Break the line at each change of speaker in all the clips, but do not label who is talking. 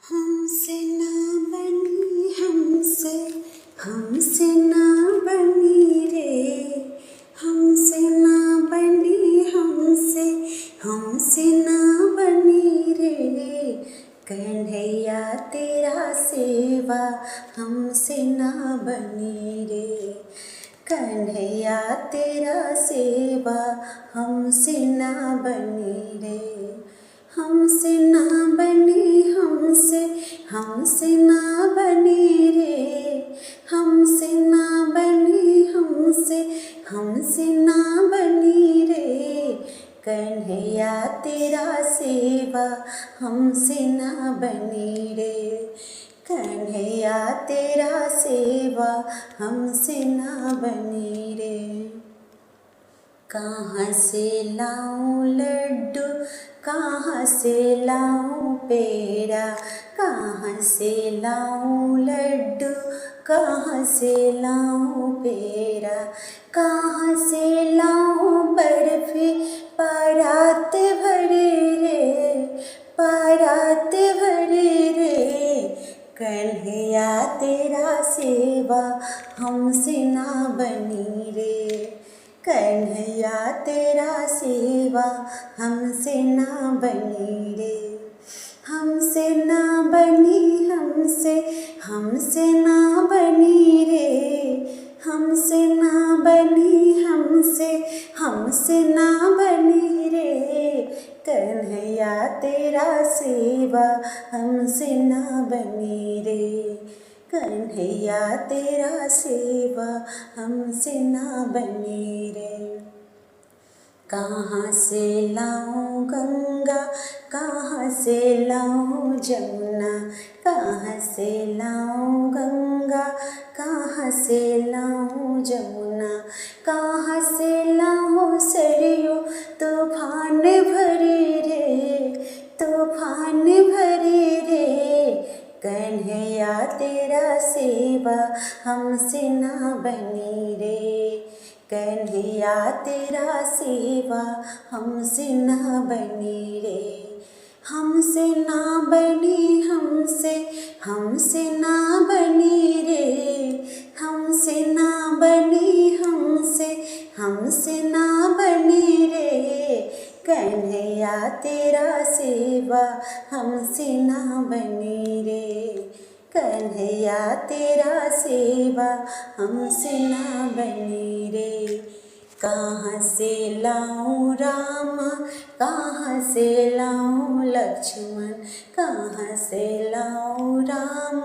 हमसे ना बनी हमसे हमसे ना बनी रे, हमसे ना बनी हमसे हमसे ना बनी रे। कन्हैया तेरा सेवा हमसे ना बनी रे, कन्हैया तेरा सेवा हमसे ना बनी रे। हमसे ना बनी हमसे हमसे ना बनी रे, हमसे ना बनी हमसे हमसे ना बनी रे। कन्हैया तेरा सेवा हमसे ना बनी रे, कन्हैया तेरा सेवा हमसे ना बनी रे। कहाँ से लाऊं लड्डू, कहाँ से लाऊं पेड़ा, कहाँ से लाऊं लड्डू, कहाँ से लाऊं पेड़ा, कहाँ से लाऊं बर्फी परात भरी रे, परात भरी रे। कन्हैया तेरा सेवा हमसे ना बनी रे, कन्हैया तेरा सेवा हमसे ना बनी रे। हमसे ना बनी हमसे हमसे ना बनी रे, हमसे ना बनी हमसे हमसे ना बनी रे। कन्हैया तेरा सेवा हमसे ना बनी रे, कन्हैया तेरा सेवा हमसे ना बनी रे। कहाँ से लाऊं गंगा, कहाँ से लाऊं जमुना, कहाँ से लाऊं गंगा, कहाँ से लाऊं जमुना, कहाँ से लाऊं सरयू तूफान भरी रे, तूफान भरी रे। कन्हैया तेरा सेवा हमसे ना बनी रे, कन्हैया तेरा सेवा हमसे ना बनी रे। हमसे ना बनी हमसे हमसे ना बनी रे, हमसे ना बनी हमसे हमसे ना बनी रे। कन्हैया तेरा सेवा हमसे ना बनी रे, कन्हैया तेरा सेवा हमसे ना बनी रे। कहाँ से लाऊं राम, कहाँ से लाऊं लक्ष्मण, कहाँ से लाऊं राम,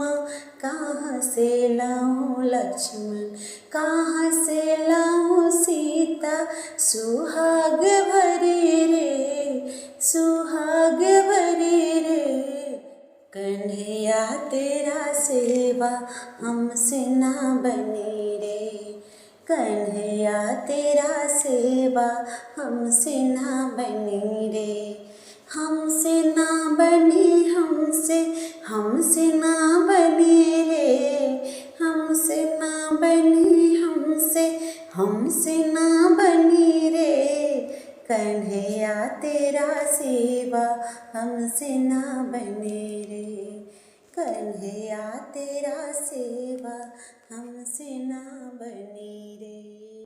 कहाँ से लाऊं लक्ष्मण, कहाँ से लाऊं सीता सुहाग भरी रे, सुहाग भरी रे। कन्हैया तेरा सेवा हमसे ना बनी रे, कन्हैया तेरा सेवा हमसे ना बनी रे। हमसे ना बनी हमसे हमसे ना बनी रे, हमसे ना बनी हमसे हमसे ना बनी रे। कन्हैया तेरा सेवा हमसे ना बनी रे, कन्हैया तेरा सेवा हमसे ना बनी रे।